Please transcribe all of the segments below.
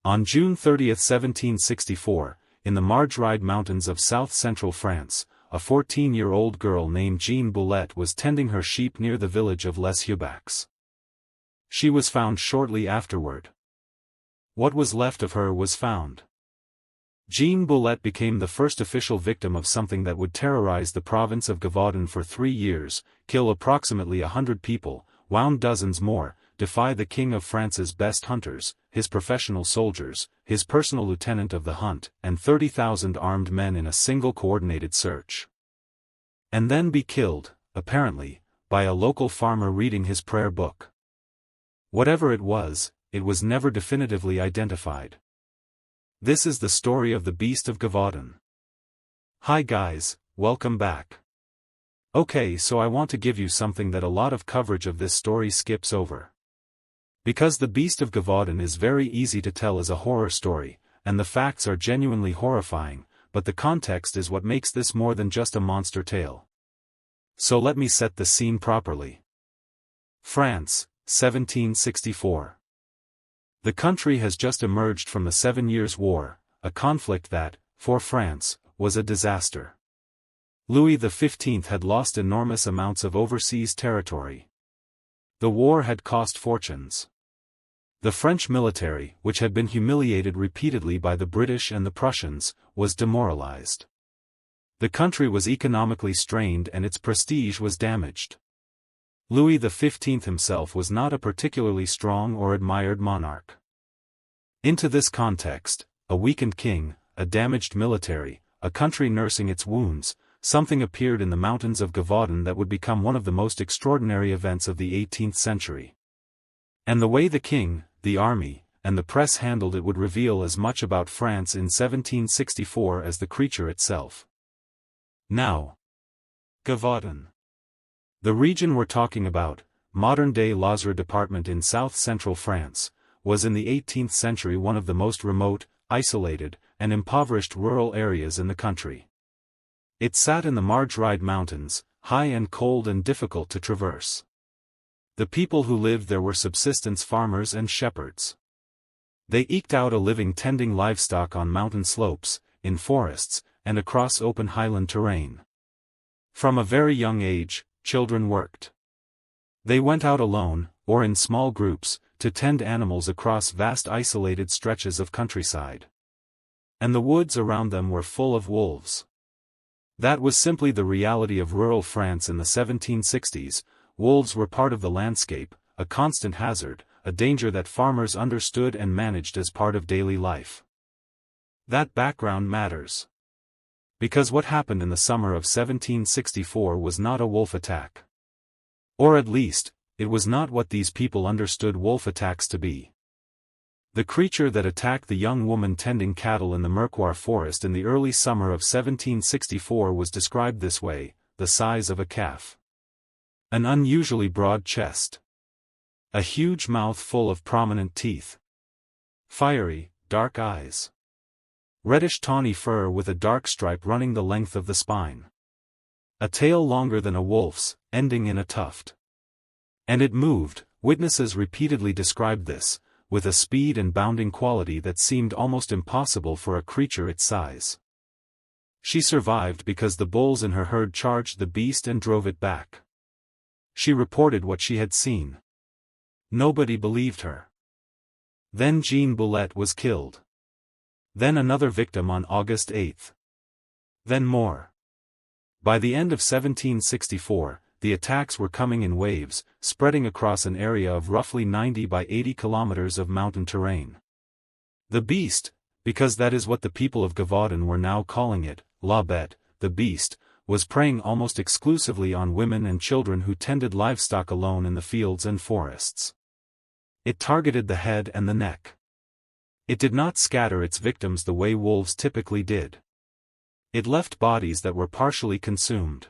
On June 30, 1764, in the Margeride Mountains of south-central France, a 14-year-old girl named Jeanne Boulet was tending her sheep near the village of Les Hubats. She was found shortly afterward. What was left of her was found. Jeanne Boulet became the first official victim of something that would terrorize the province of Gevaudan for 3 years, kill approximately 100 people, wound dozens more, defy the King of France's best hunters, his professional soldiers, his personal lieutenant of the hunt, and 30,000 armed men in a single coordinated search. And then be killed, apparently, by a local farmer reading his prayer book. Whatever it was never definitively identified. This is the story of the Beast of Gévaudan. Hi guys, welcome back. Okay, so I want to give you something that a lot of coverage of this story skips over. Because the Beast of Gévaudan is very easy to tell as a horror story, and the facts are genuinely horrifying, but the context is what makes this more than just a monster tale. So let me set the scene properly. France, 1764. The country has just emerged from the 7 Years' War, a conflict that, for France, was a disaster. Louis XV had lost enormous amounts of overseas territory. The war had cost fortunes. The French military, which had been humiliated repeatedly by the British and the Prussians, was demoralized. The country was economically strained and its prestige was damaged. Louis XV himself was not a particularly strong or admired monarch. Into this context, a weakened king, a damaged military, a country nursing its wounds, something appeared in the mountains of Gevaudan that would become one of the most extraordinary events of the 18th century. And the way the king, the army, and the press handled it would reveal as much about France in 1764 as the creature itself. Now, Gevaudan. The region we're talking about, modern-day L'Ozère department in south-central France, was in the 18th century one of the most remote, isolated, and impoverished rural areas in the country. It sat in the Margeride Mountains, high and cold and difficult to traverse. The people who lived there were subsistence farmers and shepherds. They eked out a living tending livestock on mountain slopes, in forests, and across open highland terrain. From a very young age, children worked. They went out alone, or in small groups, to tend animals across vast isolated stretches of countryside. And the woods around them were full of wolves. That was simply the reality of rural France in the 1760s. Wolves were part of the landscape, a constant hazard, a danger that farmers understood and managed as part of daily life. That background matters. Because what happened in the summer of 1764 was not a wolf attack. Or at least, it was not what these people understood wolf attacks to be. The creature that attacked the young woman tending cattle in the Mercoeur forest in the early summer of 1764 was described this way: the size of a calf. An unusually broad chest. A huge mouth full of prominent teeth. Fiery, dark eyes. Reddish tawny fur with a dark stripe running the length of the spine. A tail longer than a wolf's, ending in a tuft. And it moved, witnesses repeatedly described this, with a speed and bounding quality that seemed almost impossible for a creature its size. She survived because the bulls in her herd charged the beast and drove it back. She reported what she had seen. Nobody believed her. Then Jeanne Boulet was killed. Then another victim on August 8. Then more. By the end of 1764, the attacks were coming in waves, spreading across an area of roughly 90 by 80 kilometers of mountain terrain. The beast, because that is what the people of Gevaudan were now calling it, la Bete, the beast, was preying almost exclusively on women and children who tended livestock alone in the fields and forests. It targeted the head and the neck. It did not scatter its victims the way wolves typically did. It left bodies that were partially consumed.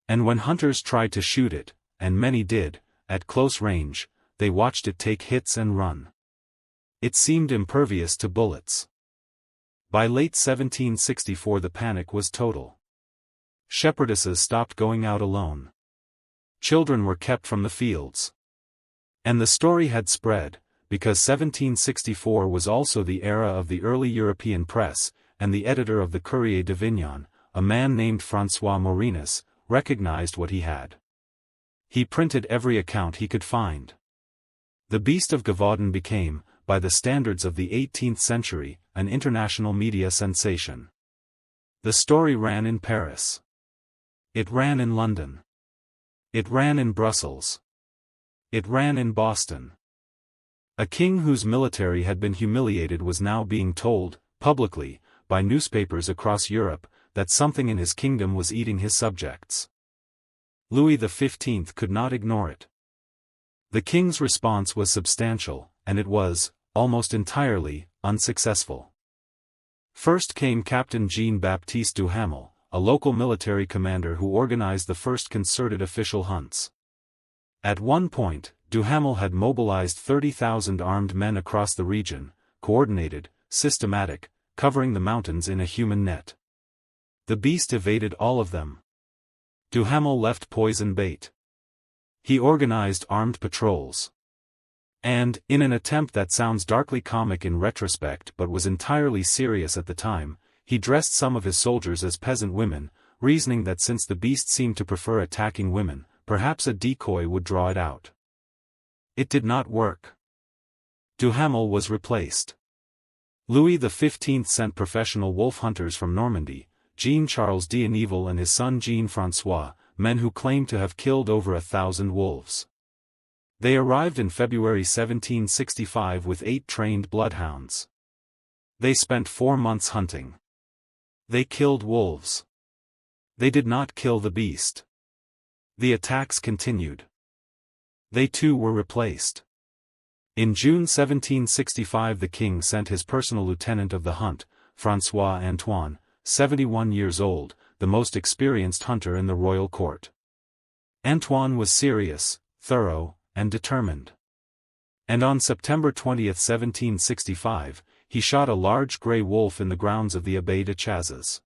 And when hunters tried to shoot it, and many did, at close range, they watched it take hits and run. It seemed impervious to bullets. By late 1764 the panic was total. Shepherdesses stopped going out alone. Children were kept from the fields. And the story had spread, because 1764 was also the era of the early European press, and the editor of the Courrier d'Avignon, a man named François Morinus, recognized what he had. He printed every account he could find. The Beast of Gévaudan became, by the standards of the 18th century, an international media sensation. The story ran in Paris. It ran in London. It ran in Brussels. It ran in Boston. A king whose military had been humiliated was now being told, publicly, by newspapers across Europe, that something in his kingdom was eating his subjects. Louis XV could not ignore it. The king's response was substantial, and it was, almost entirely, unsuccessful. First came Captain Jean-Baptiste Duhamel, a local military commander who organized the first concerted official hunts. At one point, Duhamel had mobilized 30,000 armed men across the region, coordinated, systematic, covering the mountains in a human net. The beast evaded all of them. Duhamel left poison bait. He organized armed patrols. And, in an attempt that sounds darkly comic in retrospect but was entirely serious at the time, he dressed some of his soldiers as peasant women, reasoning that since the beast seemed to prefer attacking women, perhaps a decoy would draw it out. It did not work. Duhamel was replaced. Louis XV sent professional wolf hunters from Normandy, Jean-Charles d'Aneville and his son Jean-François, men who claimed to have killed over 1,000 wolves. They arrived in February 1765 with 8 trained bloodhounds. They spent 4 months hunting. They killed wolves. They did not kill the beast. The attacks continued. They too were replaced. In June 1765 the king sent his personal lieutenant of the hunt, François Antoine, 71 years old, the most experienced hunter in the royal court. Antoine was serious, thorough, and determined. And on September 20, 1765, he shot a large grey wolf in the grounds of the Abbaye de Chazes.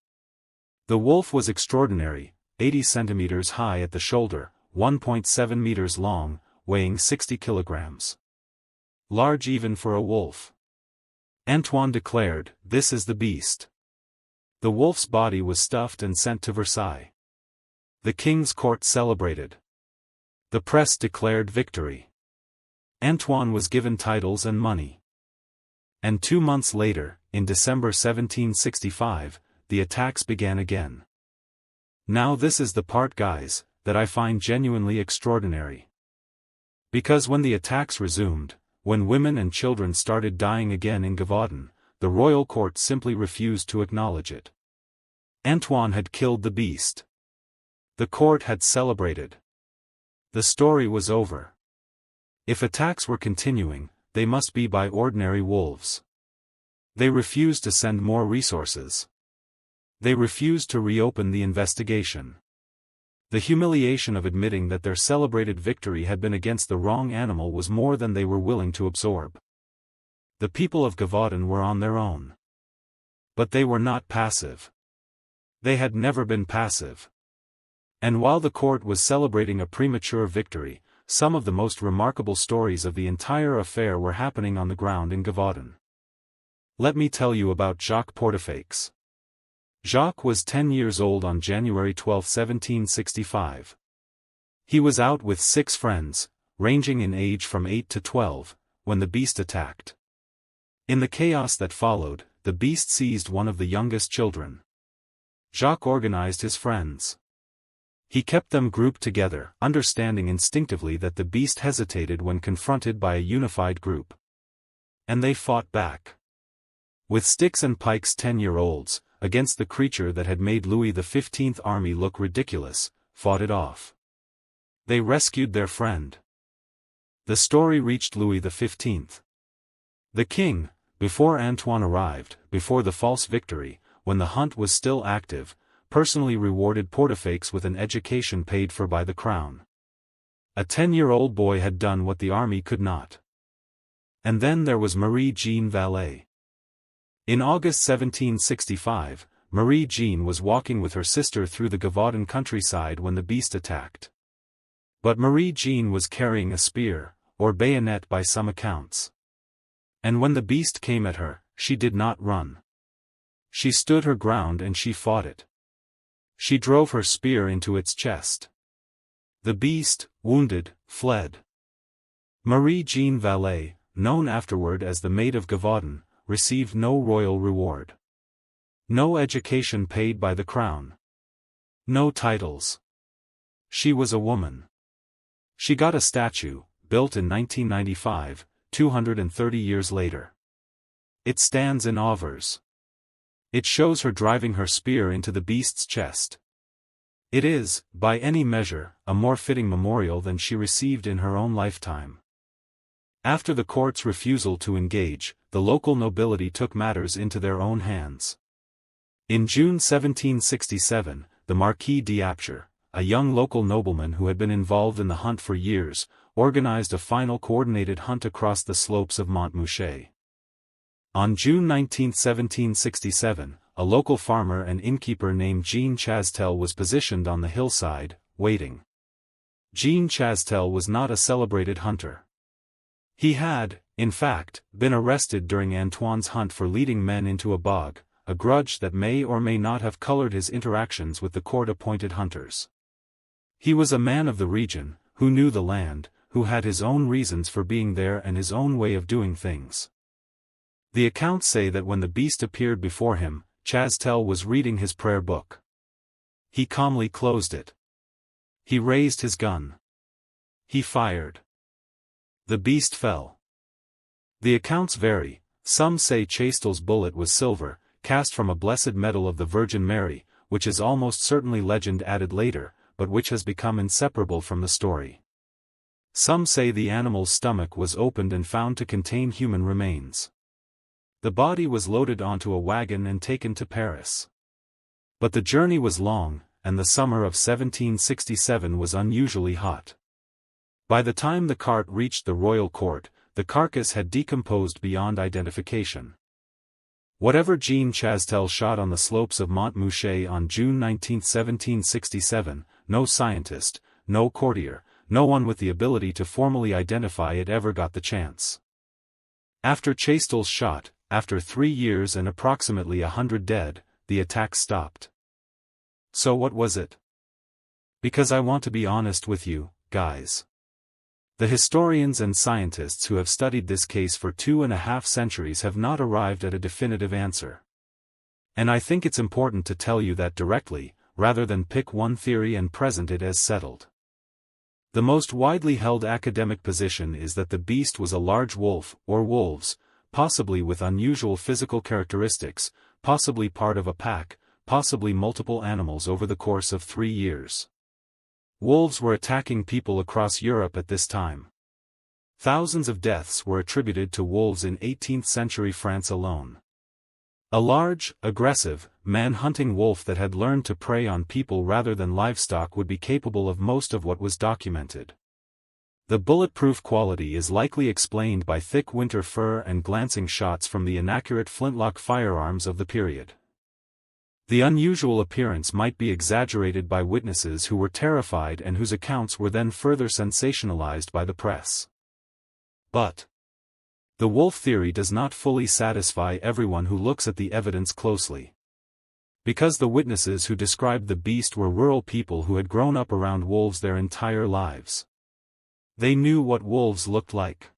The wolf was extraordinary, 80 centimeters high at the shoulder, 1.7 meters long, weighing 60 kilograms. Large even for a wolf. Antoine declared, "This is the beast." The wolf's body was stuffed and sent to Versailles. The king's court celebrated. The press declared victory. Antoine was given titles and money. And 2 months later, in December 1765, the attacks began again. Now this is the part, guys, that I find genuinely extraordinary. Because when the attacks resumed, when women and children started dying again in Gevaudan, the royal court simply refused to acknowledge it. Antoine had killed the beast. The court had celebrated. The story was over. If attacks were continuing, they must be by ordinary wolves. They refused to send more resources. They refused to reopen the investigation. The humiliation of admitting that their celebrated victory had been against the wrong animal was more than they were willing to absorb. The people of Gevaudan were on their own. But they were not passive. They had never been passive. And while the court was celebrating a premature victory, some of the most remarkable stories of the entire affair were happening on the ground in Gevaudan. Let me tell you about Jacques Portefaix. Jacques was 10 years old on January 12, 1765. He was out with 6 friends, ranging in age from 8 to 12, when the beast attacked. In the chaos that followed, the beast seized one of the youngest children. Jacques organized his friends. He kept them grouped together, understanding instinctively that the beast hesitated when confronted by a unified group. And they fought back. With sticks and pikes 10-year-olds, against the creature that had made Louis XV army look ridiculous, fought it off. They rescued their friend. The story reached Louis XV. The king, before Antoine arrived, before the false victory, when the hunt was still active, personally rewarded Portefaix with an education paid for by the crown. A 10-year-old boy had done what the army could not. And then there was Marie-Jeanne Vallée. In August 1765, Marie-Jeanne was walking with her sister through the Gevaudan countryside when the beast attacked. But Marie-Jeanne was carrying a spear, or bayonet by some accounts. And when the beast came at her, she did not run. She stood her ground and she fought it. She drove her spear into its chest. The beast, wounded, fled. Marie-Jeanne Vallée, known afterward as the Maid of Gevaudan, received no royal reward. No education paid by the crown. No titles. She was a woman. She got a statue, built in 1995, 230 years later. It stands in Auvers. It shows her driving her spear into the beast's chest. It is, by any measure, a more fitting memorial than she received in her own lifetime. After the court's refusal to engage, the local nobility took matters into their own hands. In June 1767, the Marquis d'Apcher, a young local nobleman who had been involved in the hunt for years, organized a final coordinated hunt across the slopes of Montmouchet. On June 19, 1767, a local farmer and innkeeper named Jean Chastel was positioned on the hillside, waiting. Jean Chastel was not a celebrated hunter. He had, in fact, been arrested during Antoine's hunt for leading men into a bog, a grudge that may or may not have colored his interactions with the court-appointed hunters. He was a man of the region, who knew the land, who had his own reasons for being there and his own way of doing things. The accounts say that when the beast appeared before him, Chastel was reading his prayer book. He calmly closed it. He raised his gun. He fired. The beast fell. The accounts vary. Some say Chastel's bullet was silver, cast from a blessed medal of the Virgin Mary, which is almost certainly legend added later, but which has become inseparable from the story. Some say the animal's stomach was opened and found to contain human remains. The body was loaded onto a wagon and taken to Paris. But the journey was long, and the summer of 1767 was unusually hot. By the time the cart reached the royal court, the carcass had decomposed beyond identification. Whatever Jean Chastel shot on the slopes of Montmouchet on June 19, 1767, no scientist, no courtier, no one with the ability to formally identify it ever got the chance. After Chastel's shot, after 3 years and approximately 100 dead, the attack stopped. So what was it? Because I want to be honest with you, guys. The historians and scientists who have studied this case for 2.5 centuries have not arrived at a definitive answer. And I think it's important to tell you that directly, rather than pick one theory and present it as settled. The most widely held academic position is that the beast was a large wolf, or wolves, possibly with unusual physical characteristics, possibly part of a pack, possibly multiple animals over the course of 3 years. Wolves were attacking people across Europe at this time. Thousands of deaths were attributed to wolves in 18th century France alone. A large, aggressive, man-hunting wolf that had learned to prey on people rather than livestock would be capable of most of what was documented. The bulletproof quality is likely explained by thick winter fur and glancing shots from the inaccurate flintlock firearms of the period. The unusual appearance might be exaggerated by witnesses who were terrified and whose accounts were then further sensationalized by the press. But the wolf theory does not fully satisfy everyone who looks at the evidence closely. Because the witnesses who described the beast were rural people who had grown up around wolves their entire lives. They knew what wolves looked like.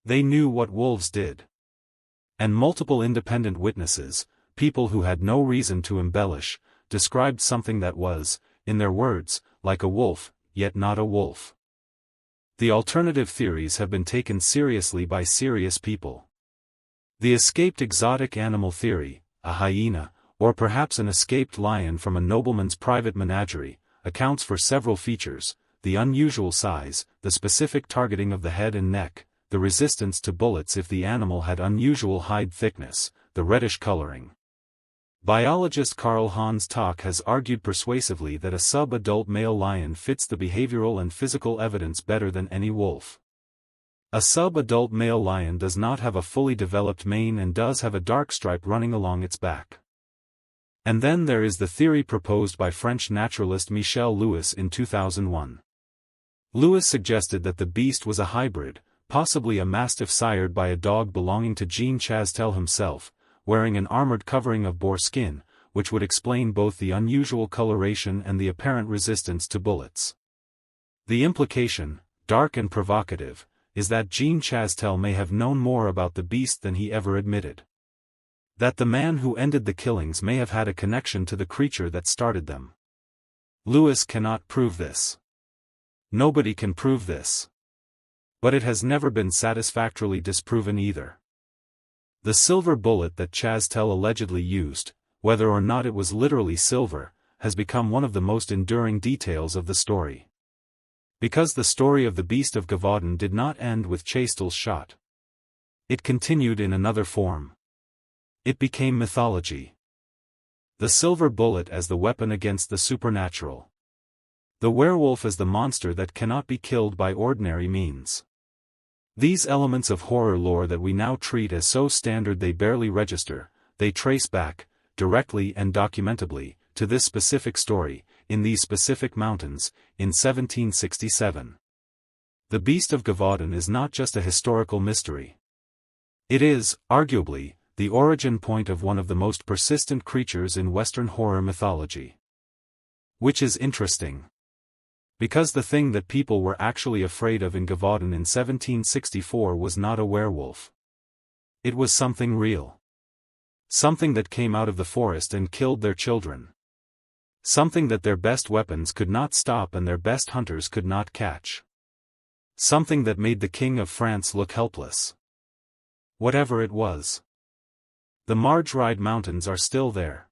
They knew what wolves did. And multiple independent witnesses, people who had no reason to embellish, described something that was, in their words, like a wolf, yet not a wolf. The alternative theories have been taken seriously by serious people. The escaped exotic animal theory, a hyena, or perhaps an escaped lion from a nobleman's private menagerie, accounts for several features: the unusual size, the specific targeting of the head and neck, the resistance to bullets if the animal had unusual hide thickness, the reddish coloring. Biologist Karl Hans Tock has argued persuasively that a sub-adult male lion fits the behavioral and physical evidence better than any wolf. A sub-adult male lion does not have a fully developed mane and does have a dark stripe running along its back. And then there is the theory proposed by French naturalist Michel Louis in 2001. Louis suggested that the beast was a hybrid, possibly a mastiff sired by a dog belonging to Jean Chastel himself, wearing an armored covering of boar skin, which would explain both the unusual coloration and the apparent resistance to bullets. The implication, dark and provocative, is that Jean Chastel may have known more about the beast than he ever admitted. That the man who ended the killings may have had a connection to the creature that started them. Lewis cannot prove this. Nobody can prove this. But it has never been satisfactorily disproven either. The silver bullet that Chastel allegedly used, whether or not it was literally silver, has become one of the most enduring details of the story. Because the story of the Beast of Gévaudan did not end with Chastel's shot. It continued in another form. It became mythology. The silver bullet as the weapon against the supernatural. The werewolf as the monster that cannot be killed by ordinary means. These elements of horror lore that we now treat as so standard they barely register, they trace back, directly and documentably, to this specific story, in these specific mountains, in 1767. The Beast of Gévaudan is not just a historical mystery. It is, arguably, the origin point of one of the most persistent creatures in Western horror mythology. Which is interesting. Because the thing that people were actually afraid of in Gevaudan in 1764 was not a werewolf. It was something real. Something that came out of the forest and killed their children. Something that their best weapons could not stop and their best hunters could not catch. Something that made the King of France look helpless. Whatever it was. The Margeride Mountains are still there.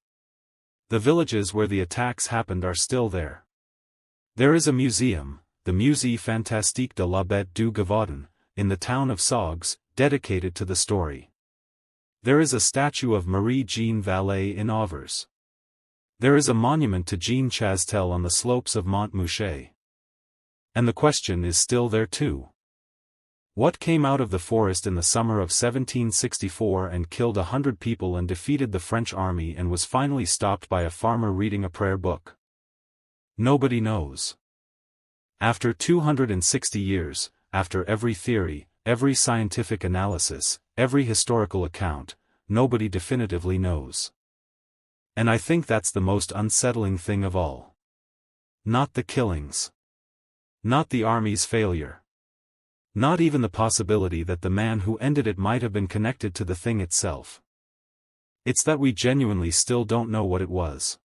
The villages where the attacks happened are still there. There is a museum, the Musée Fantastique de la Bete du Gevaudan, in the town of Sauges, dedicated to the story. There is a statue of Marie-Jeanne Vallée in Auvers. There is a monument to Jean Chastel on the slopes of Mont Mouchet. And the question is still there too. What came out of the forest in the summer of 1764 and killed 100 people and defeated the French army and was finally stopped by a farmer reading a prayer book? Nobody knows. After 260 years, after every theory, every scientific analysis, every historical account, nobody definitively knows. And I think that's the most unsettling thing of all. Not the killings. Not the army's failure. Not even the possibility that the man who ended it might have been connected to the thing itself. It's that we genuinely still don't know what it was.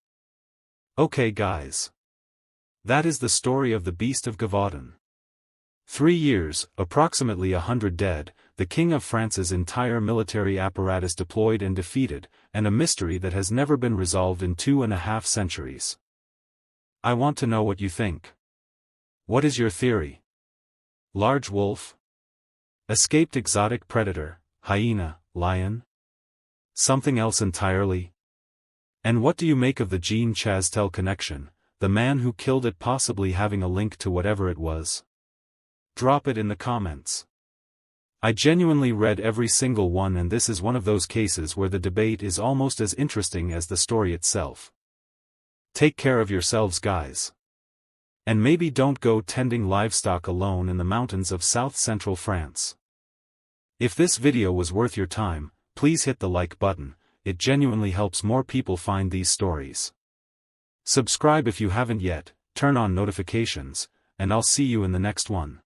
Okay guys. That is the story of the Beast of Gévaudan. 3 years, approximately 100 dead, the King of France's entire military apparatus deployed and defeated, and a mystery that has never been resolved in 2.5 centuries. I want to know what you think. What is your theory? Large wolf? Escaped exotic predator, hyena, lion? Something else entirely? And what do you make of the Jean Chastel connection, the man who killed it possibly having a link to whatever it was? Drop it in the comments. I genuinely read every single one, and this is one of those cases where the debate is almost as interesting as the story itself. Take care of yourselves guys. And maybe don't go tending livestock alone in the mountains of south-central France. If this video was worth your time, please hit the like button, it genuinely helps more people find these stories. Subscribe if you haven't yet, turn on notifications, and I'll see you in the next one.